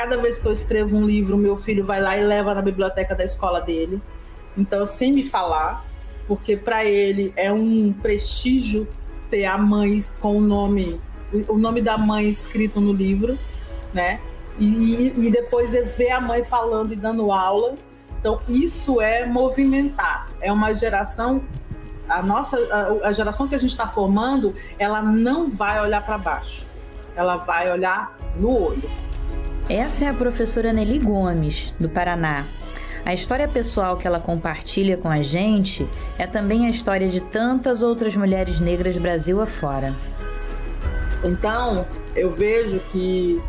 cada vez que eu escrevo um livro, meu filho vai lá e leva na biblioteca da escola dele. Então, sem me falar, porque para ele é um prestígio ter a mãe com o nome da mãe escrito no livro, né? E depois ver a mãe falando e dando aula. Então, isso é movimentar. É uma geração, a geração que a gente está formando, ela não vai olhar para baixo. Ela vai olhar no olho. Essa é a professora Nelly Gomes, do Paraná. A história pessoal que ela compartilha com a gente é também a história de tantas outras mulheres negras Brasil afora. Então, eu vejo que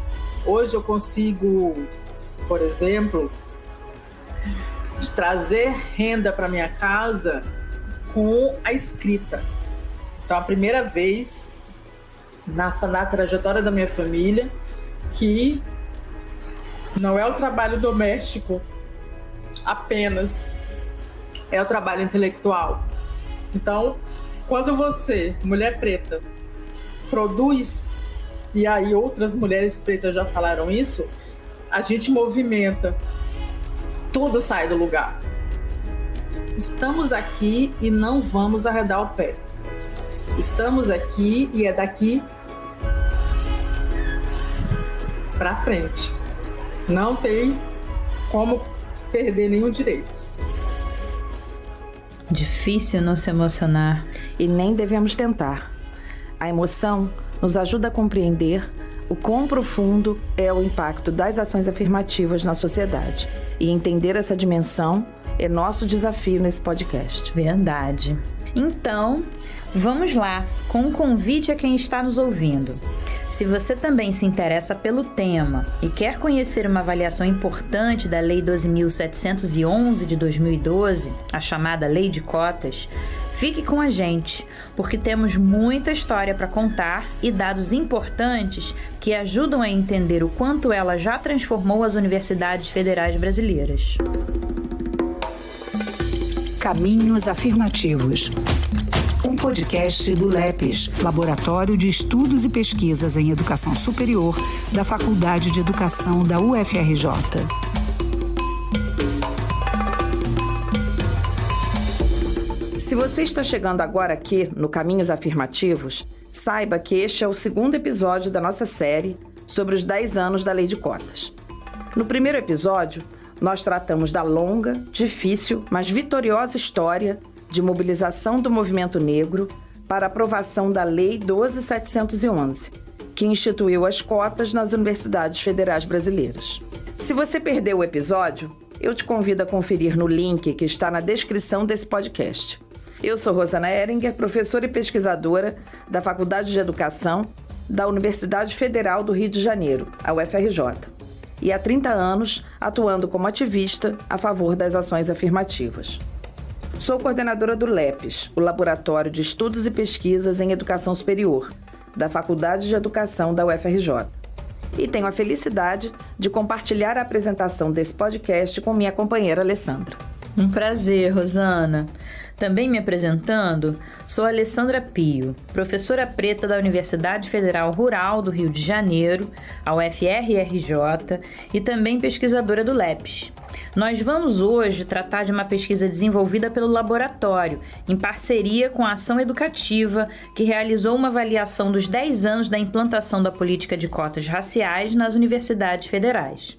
hoje eu consigo, por exemplo, trazer renda para minha casa com a escrita. Então, a primeira vez na trajetória da minha família que não é o trabalho doméstico apenas, é o trabalho intelectual. Então, quando você, mulher preta, produz, e aí outras mulheres pretas já falaram isso, a gente movimenta, tudo sai do lugar. Estamos aqui e não vamos arredar o pé. Estamos aqui e é daqui para frente. Não tem como perder nenhum direito. Difícil não se emocionar. E nem devemos tentar. A emoção nos ajuda a compreender o quão profundo é o impacto das ações afirmativas na sociedade. E entender essa dimensão é nosso desafio nesse podcast. Verdade. Então, vamos lá, com um convite a quem está nos ouvindo. Se você também se interessa pelo tema e quer conhecer uma avaliação importante da Lei 12.711 de 2012, a chamada Lei de Cotas, fique com a gente, porque temos muita história para contar e dados importantes que ajudam a entender o quanto ela já transformou as universidades federais brasileiras. Caminhos Afirmativos. Um podcast do LEPES, Laboratório de Estudos e Pesquisas em Educação Superior da Faculdade de Educação da UFRJ. Se você está chegando agora aqui no Caminhos Afirmativos, saiba que este é o segundo episódio da nossa série sobre os 10 anos da Lei de Cotas. No primeiro episódio, nós tratamos da longa, difícil, mas vitoriosa história de mobilização do movimento negro para a aprovação da Lei 12.711, que instituiu as cotas nas universidades federais brasileiras. Se você perdeu o episódio, eu te convido a conferir no link que está na descrição desse podcast. Eu sou Rosana Ehringer, professora e pesquisadora da Faculdade de Educação da Universidade Federal do Rio de Janeiro, a UFRJ, e há 30 anos atuando como ativista a favor das ações afirmativas. Sou coordenadora do LEPES, o Laboratório de Estudos e Pesquisas em Educação Superior, da Faculdade de Educação da UFRJ. E tenho a felicidade de compartilhar a apresentação desse podcast com minha companheira Alessandra. Um prazer, Rosana. Também me apresentando, sou Alessandra Pio, professora preta da Universidade Federal Rural do Rio de Janeiro, a UFRJ, e também pesquisadora do LEPES. Nós vamos hoje tratar de uma pesquisa desenvolvida pelo laboratório, em parceria com a Ação Educativa, que realizou uma avaliação dos 10 anos da implantação da política de cotas raciais nas universidades federais.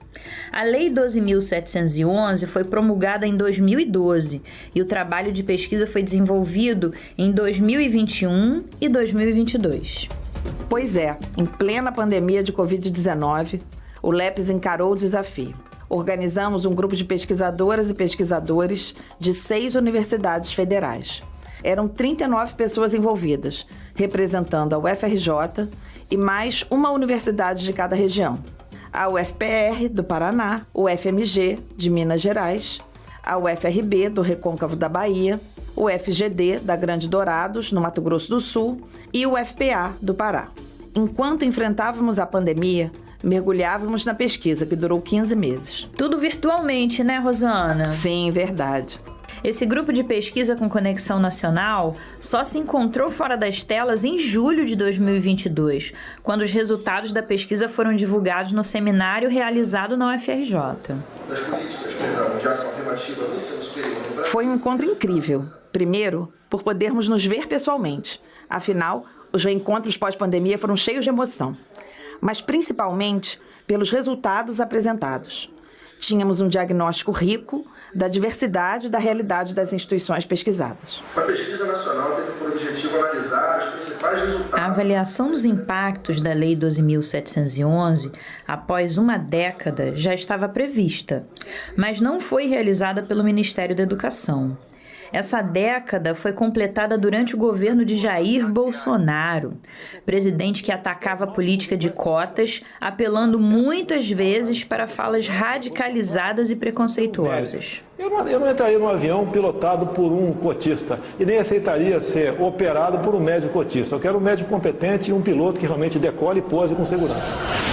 A Lei 12.711 foi promulgada em 2012 e o trabalho de pesquisa foi desenvolvido em 2021 e 2022. Pois é, em plena pandemia de Covid-19, o LEPES encarou o desafio. Organizamos um grupo de pesquisadoras e pesquisadores de 6 universidades federais. Eram 39 pessoas envolvidas, representando a UFRJ e mais uma universidade de cada região. A UFPR, do Paraná, o UFMG, de Minas Gerais, a UFRB, do Recôncavo da Bahia, o UFGD, da Grande Dourados, no Mato Grosso do Sul, e o UFPA, do Pará. Enquanto enfrentávamos a pandemia, mergulhávamos na pesquisa, que durou 15 meses. Tudo virtualmente, né, Rosana? Sim, verdade. Esse grupo de pesquisa com conexão nacional só se encontrou fora das telas em julho de 2022, quando os resultados da pesquisa foram divulgados no seminário realizado na UFRJ. Das políticas, de ação afirmativa no ensino superior no Brasil. Foi um encontro incrível. Primeiro, por podermos nos ver pessoalmente. Afinal, os reencontros pós-pandemia foram cheios de emoção. Mas principalmente pelos resultados apresentados. Tínhamos um diagnóstico rico da diversidade da realidade das instituições pesquisadas. A pesquisa nacional teve por objetivo analisar os principais resultados. A avaliação dos impactos da Lei 12.711, após uma década, já estava prevista, mas não foi realizada pelo Ministério da Educação. Essa década foi completada durante o governo de Jair Bolsonaro, presidente que atacava a política de cotas, apelando muitas vezes para falas radicalizadas e preconceituosas. Eu não entraria num avião pilotado por um cotista e nem aceitaria ser operado por um médico cotista. Eu quero um médico competente e um piloto que realmente decole e pose com segurança.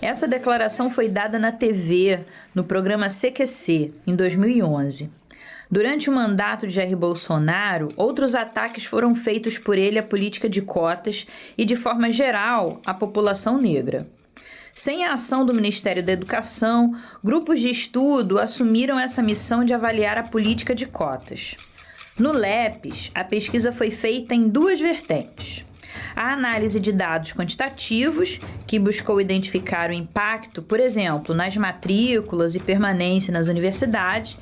Essa declaração foi dada na TV, no programa CQC, em 2011. Durante o mandato de Jair Bolsonaro, outros ataques foram feitos por ele à política de cotas e, de forma geral, à população negra. Sem a ação do Ministério da Educação, grupos de estudo assumiram essa missão de avaliar a política de cotas. No LEPES, a pesquisa foi feita em duas vertentes. A análise de dados quantitativos, que buscou identificar o impacto, por exemplo, nas matrículas e permanência nas universidades,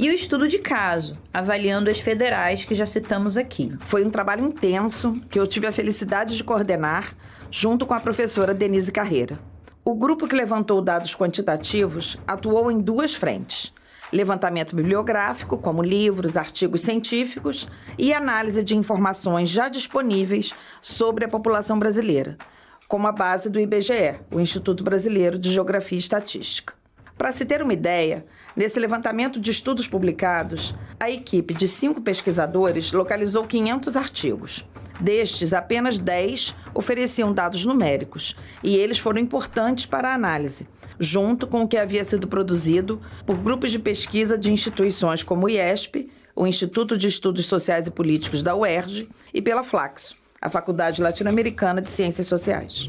e o estudo de caso, avaliando as federais que já citamos aqui. Foi um trabalho intenso que eu tive a felicidade de coordenar junto com a professora Denise Carreira. O grupo que levantou dados quantitativos atuou em duas frentes: levantamento bibliográfico, como livros, artigos científicos, e análise de informações já disponíveis sobre a população brasileira, como a base do IBGE, o Instituto Brasileiro de Geografia e Estatística. Para se ter uma ideia, nesse levantamento de estudos publicados, a equipe de 5 pesquisadores localizou 500 artigos. Destes, apenas 10 ofereciam dados numéricos, e eles foram importantes para a análise, junto com o que havia sido produzido por grupos de pesquisa de instituições como o IESP, o Instituto de Estudos Sociais e Políticos da UERJ, e pela Flaxo, a Faculdade Latino-Americana de Ciências Sociais.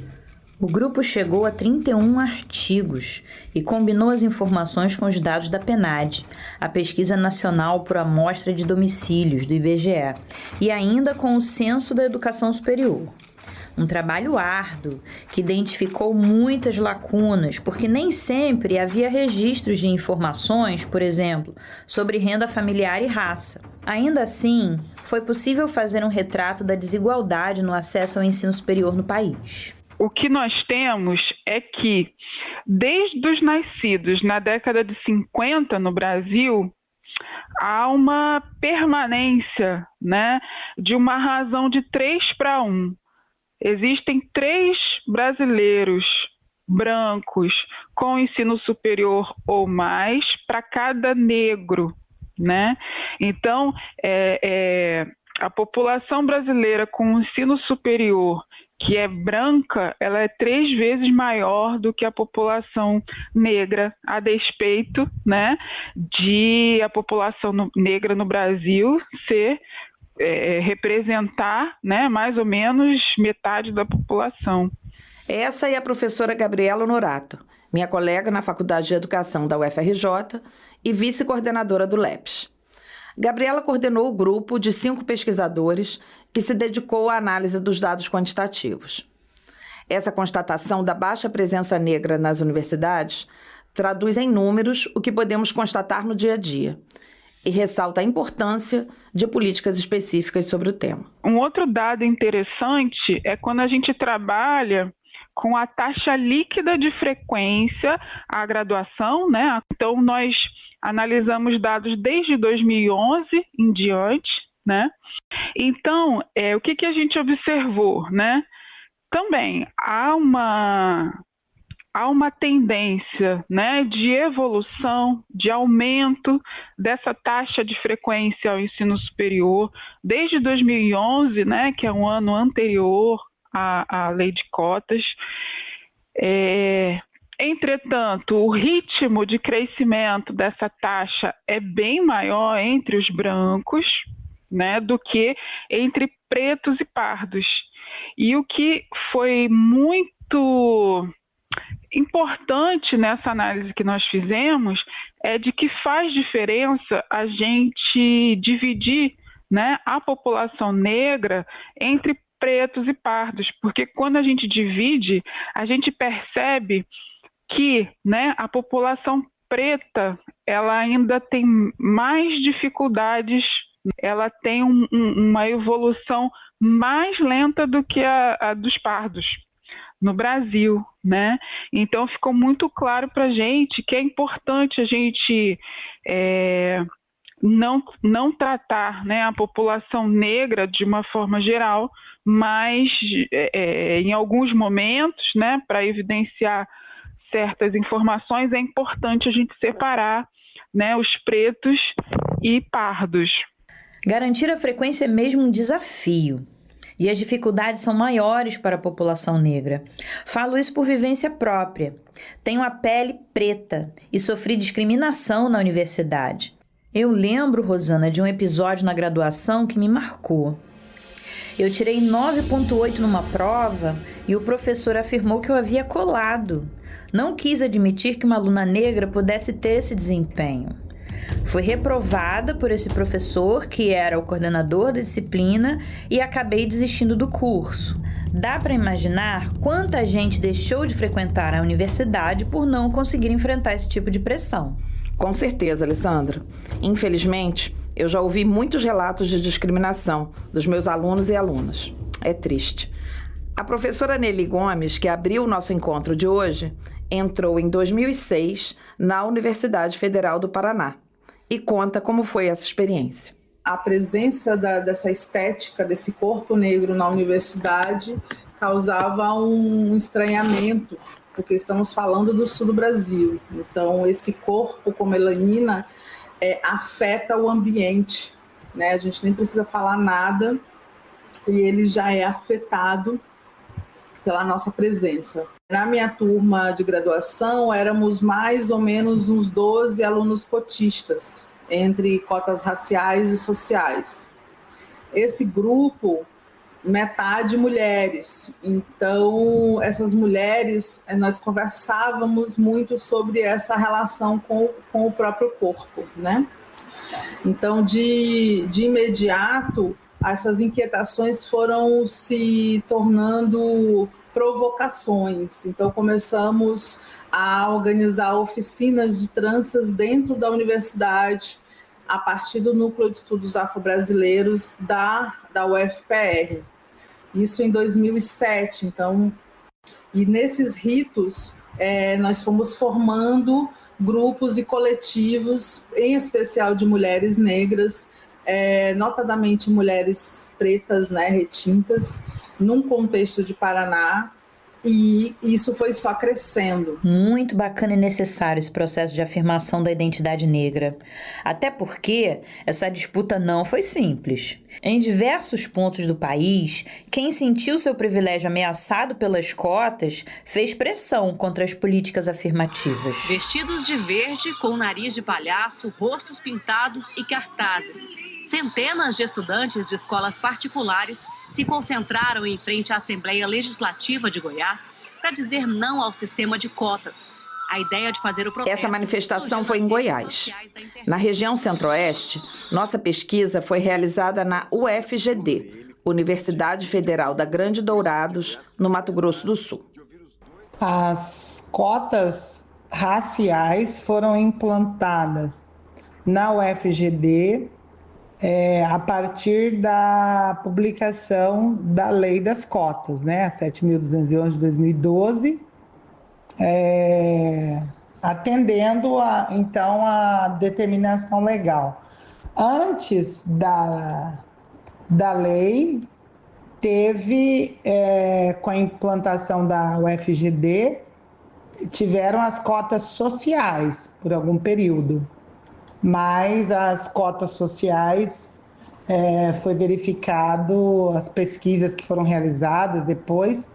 O grupo chegou a 31 artigos e combinou as informações com os dados da PNAD, a Pesquisa Nacional por Amostra de Domicílios, do IBGE, e ainda com o Censo da Educação Superior. Um trabalho árduo que identificou muitas lacunas, porque nem sempre havia registros de informações, por exemplo, sobre renda familiar e raça. Ainda assim, foi possível fazer um retrato da desigualdade no acesso ao ensino superior no país. O que nós temos é que, desde os nascidos na década de 50 no Brasil, há uma permanência, né, de uma razão de 3-1. Existem 3 brasileiros brancos com ensino superior ou mais para cada negro, né? Então, a população brasileira com ensino superior que é branca, ela é 3 vezes maior do que a população negra, a despeito, né, de a população negra no Brasil representar, né, mais ou menos metade da população. Essa é a professora Gabriela Honorato, minha colega na Faculdade de Educação da UFRJ e vice-coordenadora do LEPES. Gabriela coordenou o grupo de 5 pesquisadores que se dedicou à análise dos dados quantitativos. Essa constatação da baixa presença negra nas universidades traduz em números o que podemos constatar no dia a dia e ressalta a importância de políticas específicas sobre o tema. Um outro dado interessante é quando a gente trabalha com a taxa líquida de frequência à graduação, né? Então, nós analisamos dados desde 2011 em diante, né? Então, o que a gente observou, né? Também há uma tendência, né, de evolução, de aumento dessa taxa de frequência ao ensino superior desde 2011, né, que é um ano anterior à lei de cotas. Entretanto, o ritmo de crescimento dessa taxa é bem maior entre os brancos, né, do que entre pretos e pardos. E o que foi muito importante nessa análise que nós fizemos é de que faz diferença a gente dividir, né, a população negra entre pretos e pardos, porque quando a gente divide, a gente percebe que, né, a população preta ela ainda tem mais dificuldades, ela tem uma evolução mais lenta do que a dos pardos no Brasil, né? Então ficou muito claro para a gente que é importante a gente não tratar, né, a população negra de uma forma geral, mas em alguns momentos, né, para evidenciar certas informações, é importante a gente separar, né, os pretos e pardos. Garantir a frequência é mesmo um desafio. E as dificuldades são maiores para a população negra. Falo isso por vivência própria. Tenho a pele preta e sofri discriminação na universidade. Eu lembro, Rosana, de um episódio na graduação que me marcou. Eu tirei 9,8 numa prova e o professor afirmou que eu havia colado. Não quis admitir que uma aluna negra pudesse ter esse desempenho. Fui reprovada por esse professor, que era o coordenador da disciplina, e acabei desistindo do curso. Dá para imaginar quanta gente deixou de frequentar a universidade por não conseguir enfrentar esse tipo de pressão. Com certeza, Alessandra. Infelizmente, eu já ouvi muitos relatos de discriminação dos meus alunos e alunas. É triste. A professora Nelly Gomes, que abriu o nosso encontro de hoje, entrou em 2006 na Universidade Federal do Paraná e conta como foi essa experiência. A presença dessa estética, desse corpo negro na universidade causava um estranhamento, porque estamos falando do sul do Brasil. Então, esse corpo com melanina afeta o ambiente, né? A gente nem precisa falar nada e ele já é afetado pela nossa presença. Na minha turma de graduação, éramos mais ou menos uns 12 alunos cotistas, entre cotas raciais e sociais. Esse grupo, metade mulheres. Então, essas mulheres, nós conversávamos muito sobre essa relação com o próprio corpo, né? Então, de imediato, essas inquietações foram se tornando provocações. Então, começamos a organizar oficinas de tranças dentro da universidade, a partir do Núcleo de Estudos Afro-Brasileiros da UFPR. Isso em 2007. Então, e nesses ritos, nós fomos formando grupos e coletivos, em especial de mulheres negras, notadamente mulheres pretas, né, retintas, num contexto de Paraná, e isso foi só crescendo. Muito bacana e necessário esse processo de afirmação da identidade negra. Até porque essa disputa não foi simples. Em diversos pontos do país, quem sentiu seu privilégio ameaçado pelas cotas fez pressão contra as políticas afirmativas. Vestidos de verde, com nariz de palhaço, rostos pintados e cartazes. Centenas de estudantes de escolas particulares se concentraram em frente à Assembleia Legislativa de Goiás para dizer não ao sistema de cotas. A ideia de fazer o protesto... Essa manifestação foi em Goiás. Na região centro-oeste, nossa pesquisa foi realizada na UFGD, Universidade Federal da Grande Dourados, no Mato Grosso do Sul. As cotas raciais foram implantadas na UFGD a partir da publicação da Lei das Cotas, né, a 7.211 de 2012, atendendo então a determinação legal. Antes da lei, teve, com a implantação da UFGD, tiveram as cotas sociais por algum período. Mas as cotas sociais, foi verificado, as pesquisas que foram realizadas depois,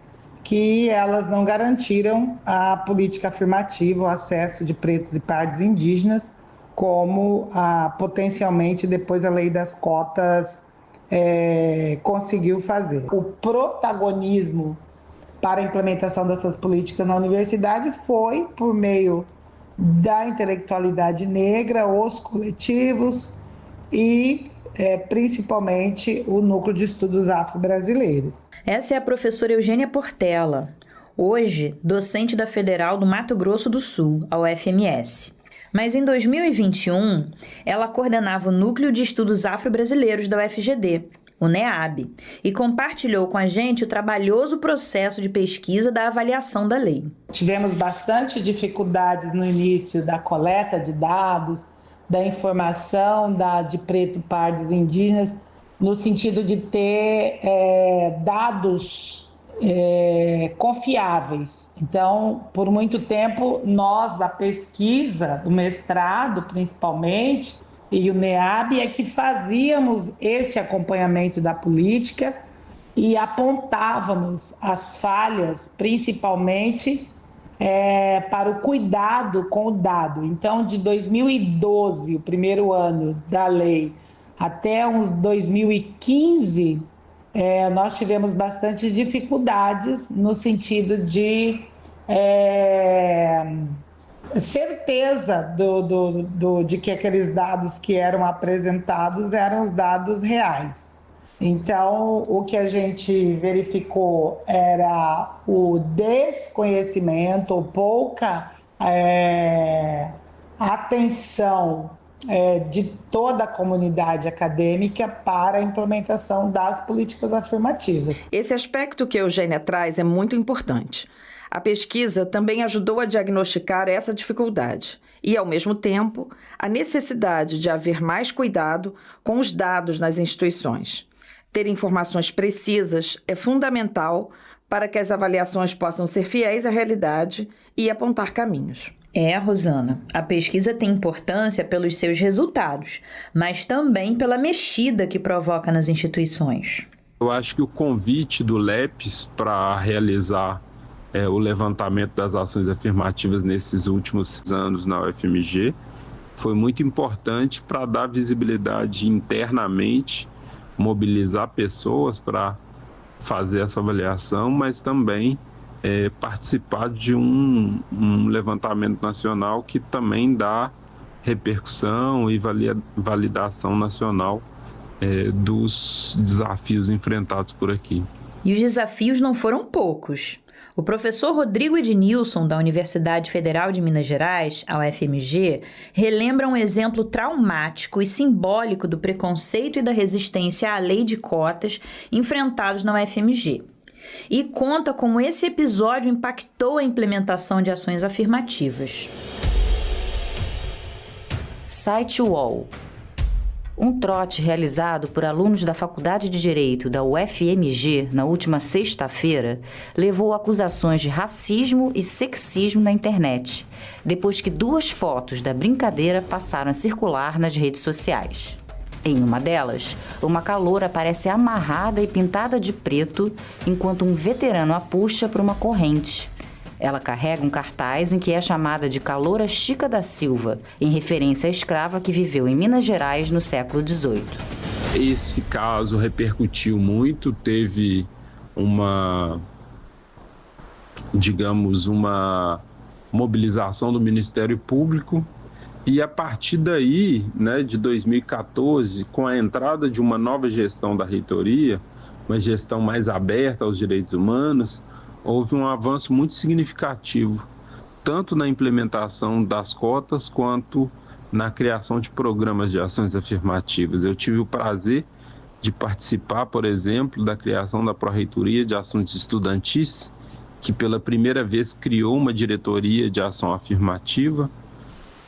que elas não garantiram a política afirmativa, o acesso de pretos e pardos indígenas, como potencialmente depois a lei das cotas conseguiu fazer. O protagonismo para a implementação dessas políticas na universidade foi por meio da intelectualidade negra, os coletivos e principalmente o Núcleo de Estudos Afro-Brasileiros. Essa é a professora Eugênia Portela, hoje docente da Federal do Mato Grosso do Sul, a UFMS. Mas em 2021, ela coordenava o Núcleo de Estudos Afro-Brasileiros da UFGD, o NEAB, e compartilhou com a gente o trabalhoso processo de pesquisa da avaliação da lei. Tivemos bastante dificuldades no início da coleta de dados, da informação de preto, pardos e indígenas, no sentido de ter dados confiáveis. Então, por muito tempo, nós da pesquisa, do mestrado principalmente, e o NEAB é que fazíamos esse acompanhamento da política e apontávamos as falhas, principalmente para o cuidado com o dado. Então, de 2012, o primeiro ano da lei, até uns 2015, nós tivemos bastante dificuldades no sentido de certeza de que aqueles dados que eram apresentados eram os dados reais. Então, o que a gente verificou era o desconhecimento ou pouca atenção de toda a comunidade acadêmica para a implementação das políticas afirmativas. Esse aspecto que a Eugênia traz é muito importante. A pesquisa também ajudou a diagnosticar essa dificuldade e, ao mesmo tempo, a necessidade de haver mais cuidado com os dados nas instituições. Ter informações precisas é fundamental para que as avaliações possam ser fiéis à realidade e apontar caminhos. Rosana, a pesquisa tem importância pelos seus resultados, mas também pela mexida que provoca nas instituições. Eu acho que o convite do LEPES para realizar o levantamento das ações afirmativas nesses últimos anos na UFMG foi muito importante para dar visibilidade internamente, mobilizar pessoas para fazer essa avaliação, mas também participar de um levantamento nacional que também dá repercussão e validação nacional dos desafios enfrentados por aqui. E os desafios não foram poucos. O professor Rodrigo Ednilson, da Universidade Federal de Minas Gerais, a UFMG, relembra um exemplo traumático e simbólico do preconceito e da resistência à lei de cotas enfrentados na UFMG. E conta como esse episódio impactou a implementação de ações afirmativas. Site UOL. Um trote realizado por alunos da Faculdade de Direito da UFMG na última sexta-feira levou a acusações de racismo e sexismo na internet, depois que 2 fotos da brincadeira passaram a circular nas redes sociais. Em uma delas, uma caloura aparece amarrada e pintada de preto, enquanto um veterano a puxa por uma corrente. Ela carrega um cartaz em que é chamada de Caloura Chica da Silva, em referência à escrava que viveu em Minas Gerais no século XVIII. Esse caso repercutiu muito, teve uma mobilização do Ministério Público. E a partir daí, de 2014, com a entrada de uma nova gestão da reitoria, uma gestão mais aberta aos direitos humanos, houve um avanço muito significativo, tanto na implementação das cotas quanto na criação de programas de ações afirmativas. Eu tive o prazer de participar, por exemplo, da criação da Pró-Reitoria de Assuntos Estudantis, que pela primeira vez criou uma diretoria de ação afirmativa.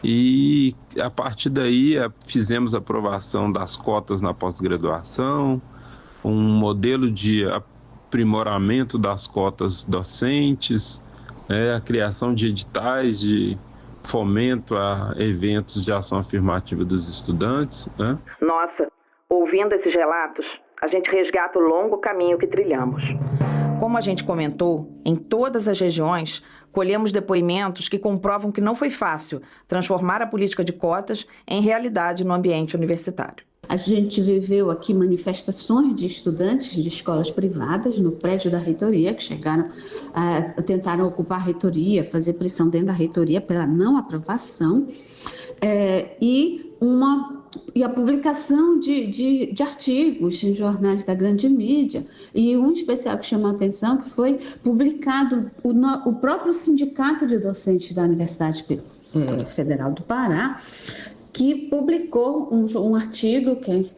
E a partir daí fizemos a aprovação das cotas na pós-graduação, um modelo de aprimoramento das cotas docentes, a criação de editais de fomento a eventos de ação afirmativa dos estudantes. Nossa, ouvindo esses relatos, a gente resgata o longo caminho que trilhamos. Como a gente comentou, em todas as regiões, colhemos depoimentos que comprovam que não foi fácil transformar a política de cotas em realidade no ambiente universitário. A gente viveu aqui manifestações de estudantes de escolas privadas no prédio da reitoria, que chegaram, tentaram ocupar a reitoria, fazer pressão dentro da reitoria pela não aprovação, e a publicação de artigos em jornais da grande mídia, e um especial que chamou a atenção, que foi publicado o próprio Sindicato de Docentes da Universidade Federal do Pará, que publicou um artigo que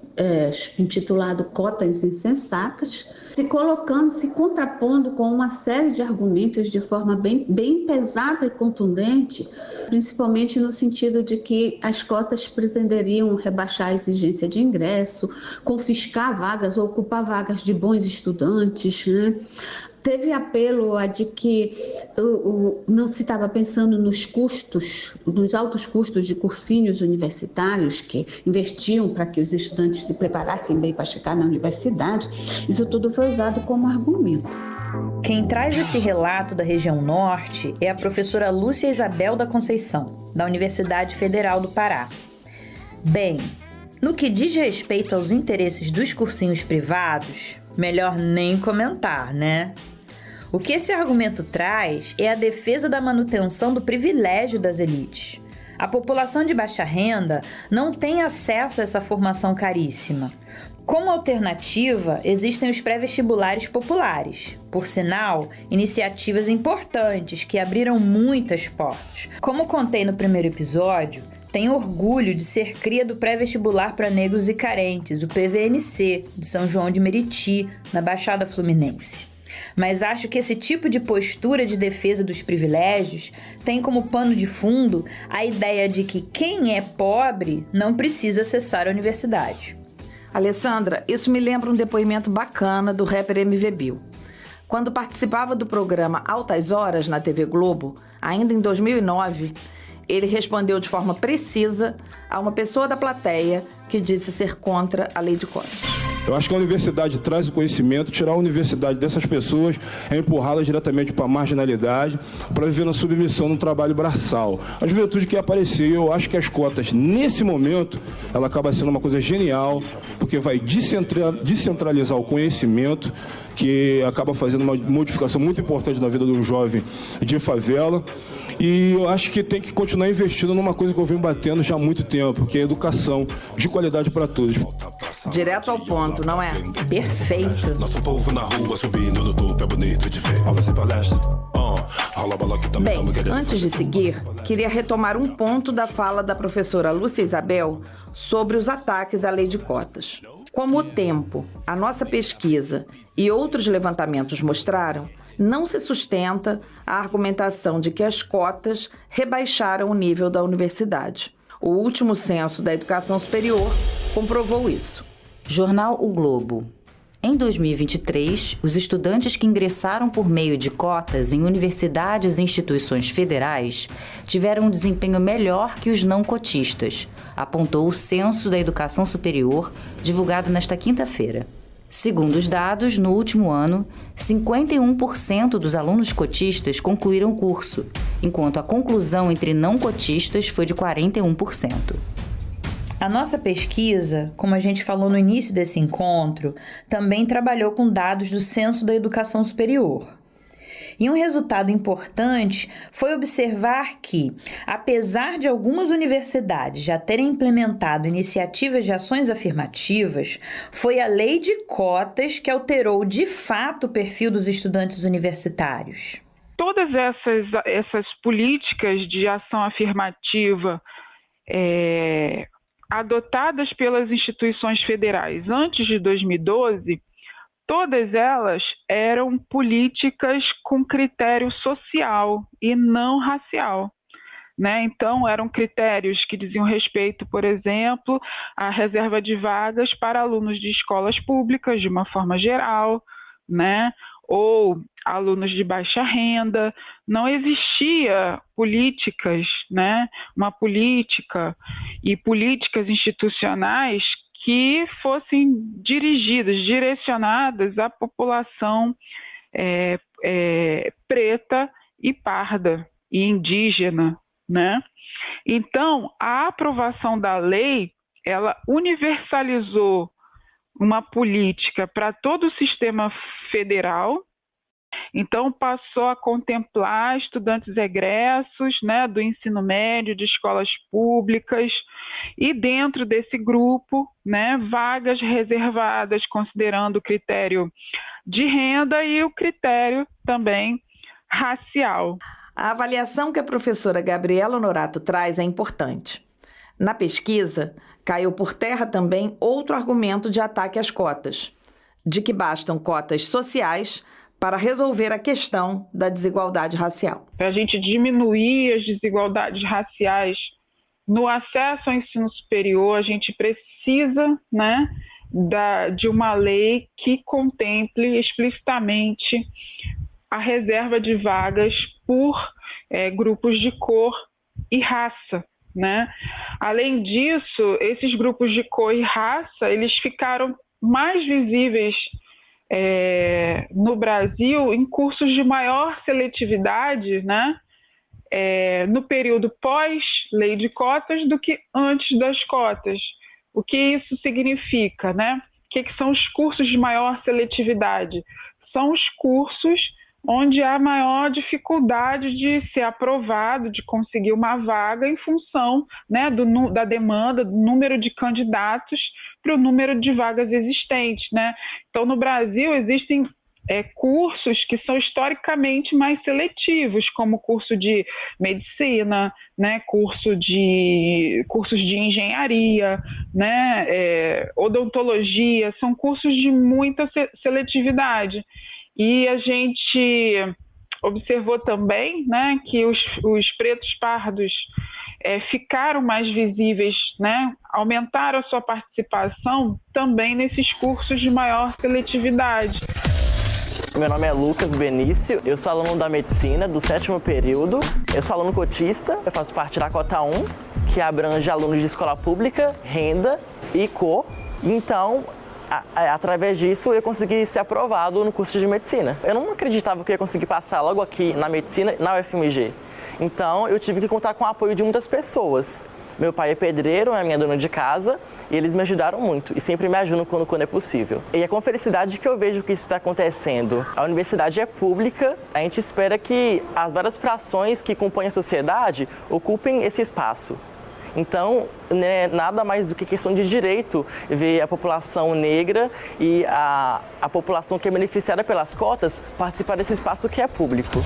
intitulado Cotas Insensatas, se contrapondo com uma série de argumentos de forma bem pesada e contundente, principalmente no sentido de que as cotas pretenderiam rebaixar a exigência de ingresso, confiscar vagas ou ocupar vagas de bons estudantes, né? Teve apelo a de que não se estava pensando nos custos, nos altos custos de cursinhos universitários que investiam para que os estudantes se preparassem bem para chegar na universidade. Isso tudo foi usado como argumento. Quem traz esse relato da região norte é a professora Lúcia Isabel da Conceição, da Universidade Federal do Pará. Bem, no que diz respeito aos interesses dos cursinhos privados, melhor nem comentar, né? O que esse argumento traz é a defesa da manutenção do privilégio das elites. A população de baixa renda não tem acesso a essa formação caríssima. Como alternativa, existem os pré-vestibulares populares. Por sinal, iniciativas importantes que abriram muitas portas. Como contei no primeiro episódio, tenho orgulho de ser cria do pré-vestibular para negros e carentes, o PVNC, de São João de Meriti, na Baixada Fluminense. Mas acho que esse tipo de postura de defesa dos privilégios tem como pano de fundo a ideia de que quem é pobre não precisa acessar a universidade. Alessandra, isso me lembra um depoimento bacana do rapper MV Bill. Quando participava do programa Altas Horas na TV Globo, ainda em 2009, ele respondeu de forma precisa a uma pessoa da plateia que disse ser contra a lei de cotas. Eu acho que a universidade traz o conhecimento, tirar a universidade dessas pessoas é empurrá-las diretamente para a marginalidade, para viver na submissão, no trabalho braçal. A juventude quer aparecer, eu acho que as cotas, nesse momento, ela acaba sendo uma coisa genial, porque vai descentralizar o conhecimento, que acaba fazendo uma modificação muito importante na vida do jovem de favela. E eu acho que tem que continuar investindo numa coisa que eu venho batendo já há muito tempo, que é a educação de qualidade para todos. Direto ao ponto, não é? Perfeito. Nosso povo na rua subindo no topo, é bonito de ver. Aulas e palestras. Bem, antes de seguir, queria retomar um ponto da fala da professora Lúcia Isabel sobre os ataques à lei de cotas. Como o tempo, a nossa pesquisa e outros levantamentos mostraram, não se sustenta a argumentação de que as cotas rebaixaram o nível da universidade. O último censo da educação superior comprovou isso. Jornal O Globo. Em 2023, os estudantes que ingressaram por meio de cotas em universidades e instituições federais tiveram um desempenho melhor que os não cotistas, apontou o Censo da Educação Superior, divulgado nesta quinta-feira. Segundo os dados, no último ano, 51% dos alunos cotistas concluíram o curso, enquanto a conclusão entre não cotistas foi de 41%. A nossa pesquisa, como a gente falou no início desse encontro, também trabalhou com dados do Censo da Educação Superior. E um resultado importante foi observar que, apesar de algumas universidades já terem implementado iniciativas de ações afirmativas, foi a lei de cotas que alterou de fato o perfil dos estudantes universitários. Todas essas políticas de ação afirmativa adotadas pelas instituições federais antes de 2012, todas elas eram políticas com critério social e não racial, né? Então, eram critérios que diziam respeito, por exemplo, à reserva de vagas para alunos de escolas públicas, de uma forma geral, né? Ou alunos de baixa renda. Não existia políticas, né? Uma política e políticas institucionais que fossem dirigidas, direcionadas à população preta e parda e indígena, né? Então, a aprovação da lei, ela universalizou uma política para todo o sistema federal. Então, passou a contemplar estudantes egressos, né, do ensino médio, de escolas públicas, e dentro desse grupo, né, vagas reservadas, considerando o critério de renda e o critério também racial. A avaliação que a professora Gabriela Honorato traz é importante. Na pesquisa, caiu por terra também outro argumento de ataque às cotas, de que bastam cotas sociais para resolver a questão da desigualdade racial. Para a gente diminuir as desigualdades raciais no acesso ao ensino superior, a gente precisa, né, de uma lei que contemple explicitamente a reserva de vagas por grupos de cor e raça, né? Além disso, esses grupos de cor e raça, eles ficaram mais visíveis no Brasil em cursos de maior seletividade, né? No período pós-lei de cotas do que antes das cotas. O que isso significa, né? O que são os cursos de maior seletividade? São os cursos onde há maior dificuldade de ser aprovado, de conseguir uma vaga em função, né, da demanda, do número de candidatos para o número de vagas existentes, né? Então, no Brasil, existem cursos que são historicamente mais seletivos, como o curso de medicina, né, cursos de engenharia, né, odontologia, são cursos de muita seletividade. E a gente observou também, né, que os pretos pardos ficaram mais visíveis, né, aumentaram a sua participação também nesses cursos de maior seletividade. Meu nome é Lucas Benício, eu sou aluno da medicina do 7º período, eu sou aluno cotista, eu faço parte da cota 1, que abrange alunos de escola pública, renda e cor. Então, através disso, eu consegui ser aprovado no curso de medicina. Eu não acreditava que eu ia conseguir passar logo aqui na medicina, na UFMG. Então, eu tive que contar com o apoio de muitas pessoas. Meu pai é pedreiro, é minha dona de casa, e eles me ajudaram muito e sempre me ajudam quando é possível. E é com felicidade que eu vejo que isso está acontecendo. A universidade é pública, a gente espera que as várias frações que compõem a sociedade ocupem esse espaço. Então, né, nada mais do que questão de direito ver a população negra e a população que é beneficiada pelas cotas participar desse espaço que é público.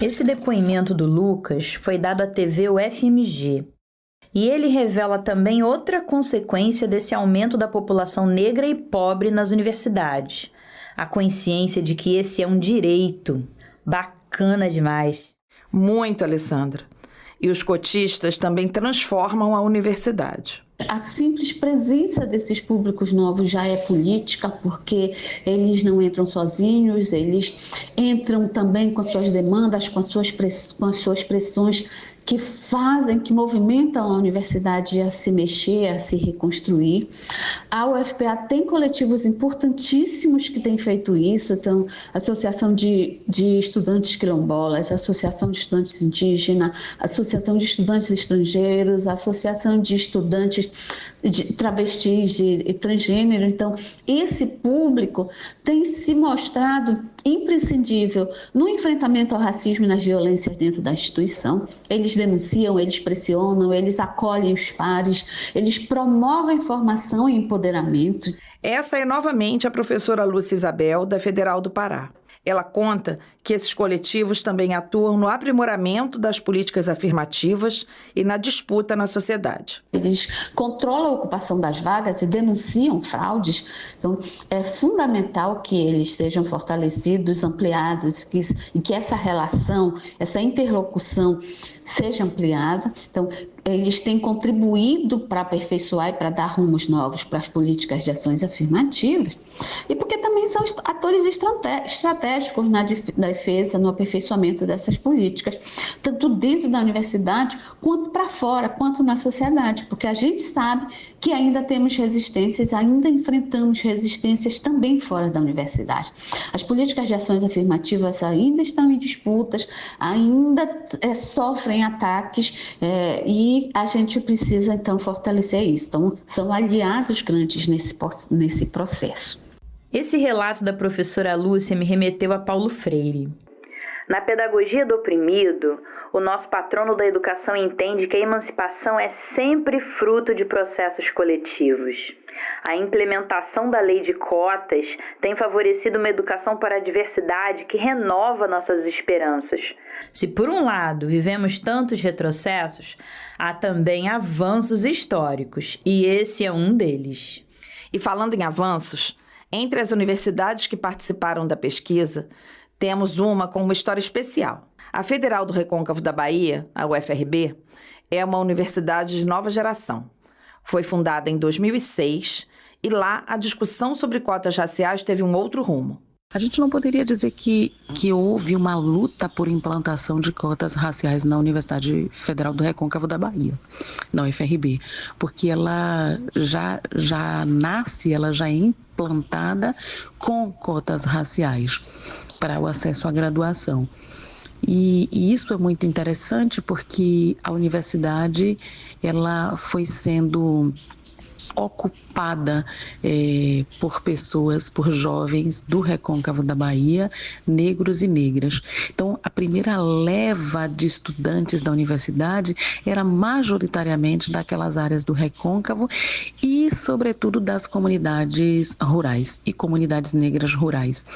Esse depoimento do Lucas foi dado à TV UFMG. E ele revela também outra consequência desse aumento da população negra e pobre nas universidades. A consciência de que esse é um direito. Bacana demais. Muito, Alessandra. E os cotistas também transformam a universidade. A simples presença desses públicos novos já é política, porque eles não entram sozinhos, eles entram também com suas demandas, com as suas pressões que fazem, que movimentam a universidade a se mexer, a se reconstruir. A UFPA tem coletivos importantíssimos que têm feito isso, então, Associação de Estudantes Quilombolas, Associação de Estudantes Indígenas, Associação de Estudantes Estrangeiros, Associação de Estudantes de travestis e transgênero. Então, esse público tem se mostrado imprescindível no enfrentamento ao racismo e nas violências dentro da instituição. Eles denunciam, eles pressionam, eles acolhem os pares, eles promovem formação e empoderamento. Essa é novamente a professora Lúcia Isabel, da Federal do Pará. Ela conta que esses coletivos também atuam no aprimoramento das políticas afirmativas e na disputa na sociedade. Eles controlam a ocupação das vagas e denunciam fraudes. Então, é fundamental que eles sejam fortalecidos, ampliados, e que essa relação, essa interlocução seja ampliada. Então, eles têm contribuído para aperfeiçoar e para dar rumos novos para as políticas de ações afirmativas, e porque também são atores estratégicos estratégicos na defesa, no aperfeiçoamento dessas políticas, tanto dentro da universidade, quanto para fora, quanto na sociedade, porque a gente sabe que ainda temos resistências, ainda enfrentamos resistências também fora da universidade. As políticas de ações afirmativas ainda estão em disputas, ainda sofrem ataques e a gente precisa, então, fortalecer isso. Então, são aliados grandes nesse processo. Esse relato da professora Lúcia me remeteu a Paulo Freire. Na pedagogia do oprimido, o nosso patrono da educação entende que a emancipação é sempre fruto de processos coletivos. A implementação da lei de cotas tem favorecido uma educação para a diversidade que renova nossas esperanças. Se por um lado vivemos tantos retrocessos, há também avanços históricos, e esse é um deles. E falando em avanços, entre as universidades que participaram da pesquisa, temos uma com uma história especial. A Federal do Recôncavo da Bahia, a UFRB, é uma universidade de nova geração. Foi fundada em 2006 e lá a discussão sobre cotas raciais teve um outro rumo. A gente não poderia dizer que houve uma luta por implantação de cotas raciais na Universidade Federal do Recôncavo da Bahia, na UFRB, porque ela já nasce, ela já é implantada com cotas raciais para o acesso à graduação. E isso é muito interessante porque a universidade ela foi sendo ocupada por pessoas, por jovens do Recôncavo da Bahia, negros e negras. Então, a primeira leva de estudantes da universidade era majoritariamente daquelas áreas do Recôncavo e, sobretudo, das comunidades rurais e comunidades negras rurais.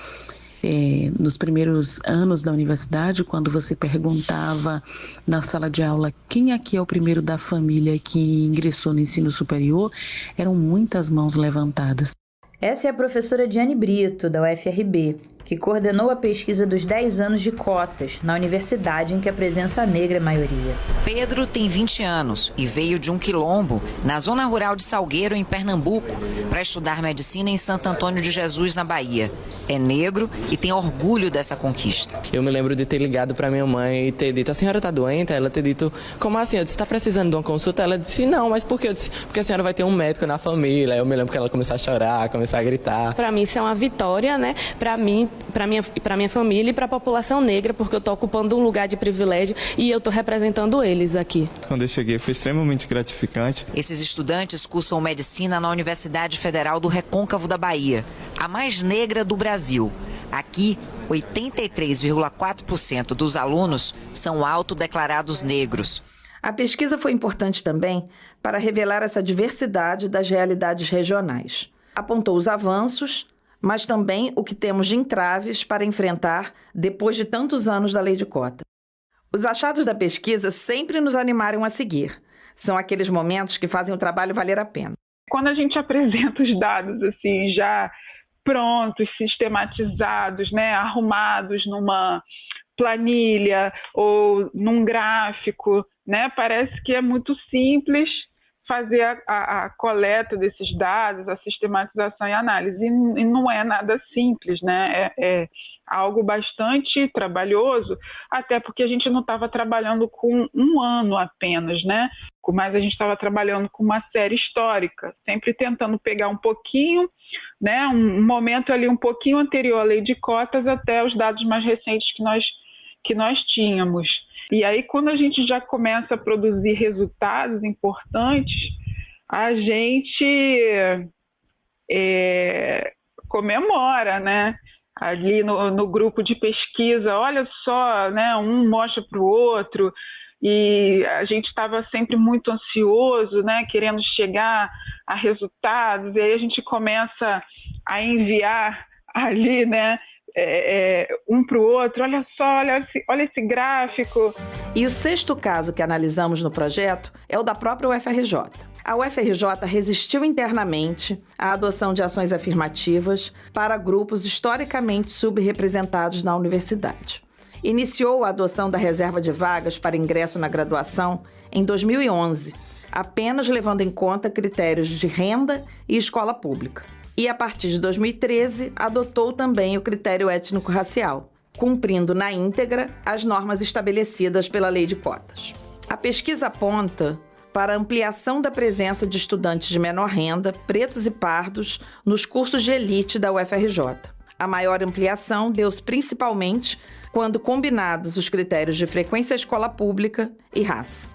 Nos primeiros anos da universidade, quando você perguntava na sala de aula quem aqui é o primeiro da família que ingressou no ensino superior, eram muitas mãos levantadas. Essa é a professora Diane Brito, da UFRB, que coordenou a pesquisa dos 10 anos de cotas na universidade em que a presença negra é maioria. Pedro tem 20 anos e veio de um quilombo, na zona rural de Salgueiro, em Pernambuco, para estudar medicina em Santo Antônio de Jesus, na Bahia. É negro e tem orgulho dessa conquista. Eu me lembro de ter ligado para minha mãe e ter dito: a senhora está doente? Ela ter dito: como assim? Eu disse: está precisando de uma consulta? Ela disse: não, mas por quê? Eu disse: porque a senhora vai ter um médico na família. Eu me lembro que ela começou a chorar, começou a gritar. Para mim isso é uma vitória, né? Para mim, para minha família e para a população negra, porque eu estou ocupando um lugar de privilégio e eu estou representando eles aqui. Quando eu cheguei foi extremamente gratificante. Esses estudantes cursam medicina na Universidade Federal do Recôncavo da Bahia, a mais negra do Brasil. Aqui, 83,4% dos alunos são autodeclarados negros. A pesquisa foi importante também para revelar essa diversidade das realidades regionais. Apontou os avanços, mas também o que temos de entraves para enfrentar depois de tantos anos da lei de cota. Os achados da pesquisa sempre nos animaram a seguir. São aqueles momentos que fazem o trabalho valer a pena. Quando a gente apresenta os dados assim, já prontos, sistematizados, né, arrumados numa planilha ou num gráfico, né, parece que é muito simples fazer a coleta desses dados, a sistematização e análise. E não é nada simples, né? É algo bastante trabalhoso, até porque a gente não estava trabalhando com um ano apenas, né? Mas a gente estava trabalhando com uma série histórica, sempre tentando pegar um pouquinho, né? Um momento ali um pouquinho anterior à lei de cotas até os dados mais recentes que nós tínhamos. E aí, quando a gente já começa a produzir resultados importantes, a gente comemora, né? Ali no grupo de pesquisa, olha só, né? Um mostra para o outro, e a gente estava sempre muito ansioso, né? Querendo chegar a resultados, e aí a gente começa a enviar ali, né? Um para o outro, olha só, olha esse gráfico. E o sexto caso que analisamos no projeto é o da própria UFRJ. A UFRJ resistiu internamente à adoção de ações afirmativas para grupos historicamente subrepresentados na universidade. Iniciou a adoção da reserva de vagas para ingresso na graduação em 2011, apenas levando em conta critérios de renda e escola pública. E, a partir de 2013, adotou também o critério étnico-racial, cumprindo na íntegra as normas estabelecidas pela Lei de Cotas. A pesquisa aponta para a ampliação da presença de estudantes de menor renda, pretos e pardos, nos cursos de elite da UFRJ. A maior ampliação deu-se principalmente quando combinados os critérios de frequência à escola pública e raça.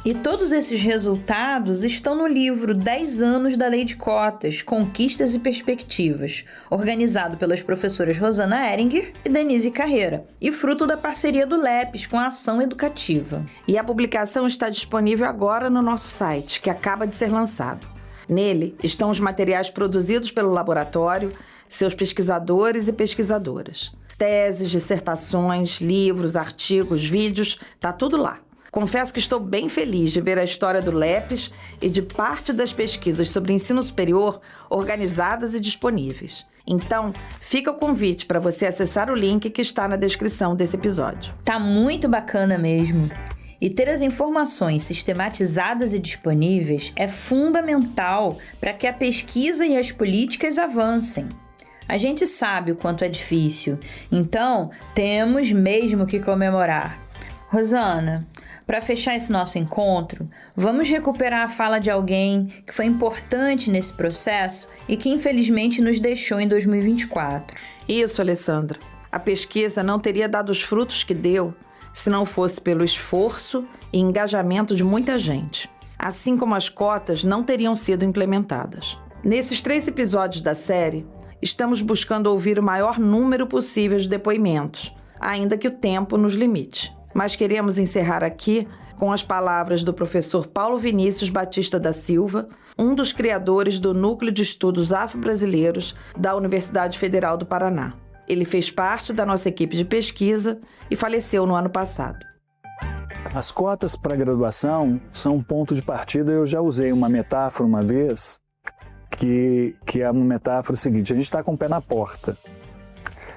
E todos esses resultados estão no livro 10 anos da Lei de Cotas, Conquistas e Perspectivas, organizado pelas professoras Rosana Heringer e Denise Carreira, e fruto da parceria do LEPES com a Ação Educativa. E a publicação está disponível agora no nosso site, que acaba de ser lançado. Nele estão os materiais produzidos pelo laboratório, seus pesquisadores e pesquisadoras. Teses, dissertações, livros, artigos, vídeos, tá tudo lá. Confesso que estou bem feliz de ver a história do LEPES e de parte das pesquisas sobre ensino superior organizadas e disponíveis. Então, fica o convite para você acessar o link que está na descrição desse episódio. Tá muito bacana mesmo. E ter as informações sistematizadas e disponíveis é fundamental para que a pesquisa e as políticas avancem. A gente sabe o quanto é difícil, então temos mesmo que comemorar. Rosana, para fechar esse nosso encontro, vamos recuperar a fala de alguém que foi importante nesse processo e que infelizmente nos deixou em 2024. Isso, Alessandra. A pesquisa não teria dado os frutos que deu se não fosse pelo esforço e engajamento de muita gente. Assim como as cotas não teriam sido implementadas. Nesses 3 episódios da série, estamos buscando ouvir o maior número possível de depoimentos, ainda que o tempo nos limite. Mas queremos encerrar aqui com as palavras do professor Paulo Vinícius Batista da Silva, um dos criadores do Núcleo de Estudos Afro-Brasileiros da Universidade Federal do Paraná. Ele fez parte da nossa equipe de pesquisa e faleceu no ano passado. As cotas para graduação são um ponto de partida. Eu já usei uma metáfora uma vez, que é uma metáfora seguinte: a gente está com o pé na porta,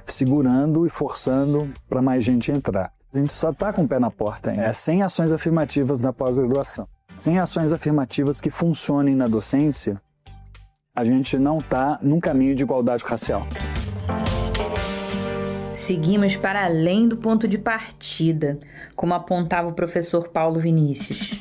segurando e forçando para mais gente entrar. A gente só está com o pé na porta ainda. Sem ações afirmativas na pós-graduação. Sem ações afirmativas que funcionem na docência, a gente não está num caminho de igualdade racial. Seguimos para além do ponto de partida, como apontava o professor Paulo Vinícius.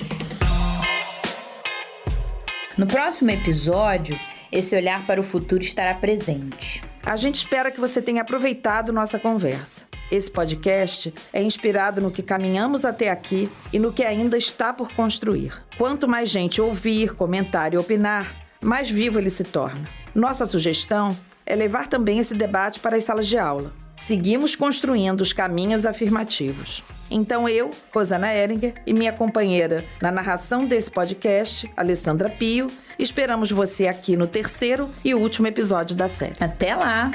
No próximo episódio, esse olhar para o futuro estará presente. A gente espera que você tenha aproveitado nossa conversa. Esse podcast é inspirado no que caminhamos até aqui e no que ainda está por construir. Quanto mais gente ouvir, comentar e opinar, mais vivo ele se torna. Nossa sugestão é levar também esse debate para as salas de aula. Seguimos construindo os caminhos afirmativos. Então eu, Rosana Heringer, e minha companheira na narração desse podcast, Alessandra Pio, esperamos você aqui no 3º e último episódio da série. Até lá!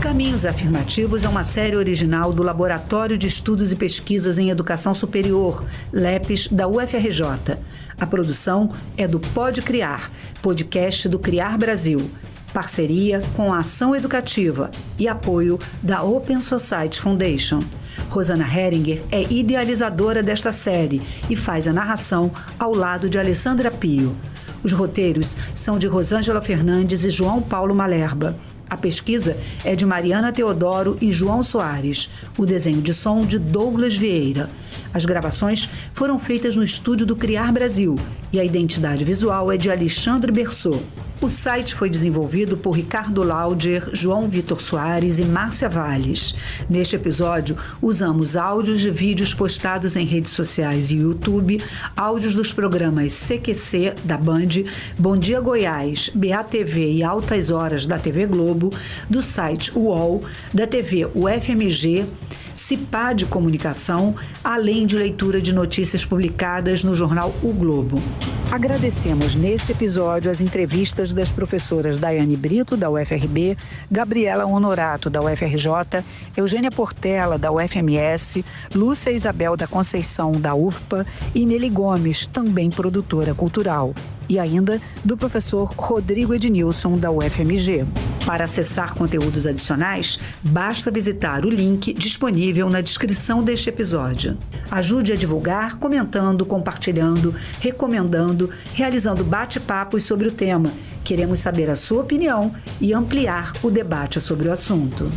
Caminhos Afirmativos é uma série original do Laboratório de Estudos e Pesquisas em Educação Superior, LEPES, da UFRJ. A produção é do Pode Criar, podcast do Criar Brasil. Parceria com a Ação Educativa e apoio da Open Society Foundation. Rosana Heringer é idealizadora desta série e faz a narração ao lado de Alessandra Pio. Os roteiros são de Rosângela Fernandes e João Paulo Malerba. A pesquisa é de Mariana Teodoro e João Soares. O desenho de som de Douglas Vieira. As gravações foram feitas no estúdio do Criar Brasil e a identidade visual é de Alexandre Berceau. O site foi desenvolvido por Ricardo Laudier, João Vitor Soares e Márcia Valles. Neste episódio, usamos áudios de vídeos postados em redes sociais e YouTube, áudios dos programas CQC, da Band, Bom Dia Goiás, BATV e Altas Horas, da TV Globo, do site UOL, da TV UFMG, Cipá de Comunicação, além de leitura de notícias publicadas no jornal O Globo. Agradecemos nesse episódio as entrevistas das professoras Daiane Brito, da UFRB, Gabriela Honorato, da UFRJ, Eugênia Portela, da UFMS, Lúcia Isabel da Conceição, da UFPA e Nelly Gomes, também produtora cultural. e ainda do professor Rodrigo Ednilson, da UFMG. Para acessar conteúdos adicionais, basta visitar o link disponível na descrição deste episódio. Ajude a divulgar comentando, compartilhando, recomendando, realizando bate-papos sobre o tema. Queremos saber a sua opinião e ampliar o debate sobre o assunto.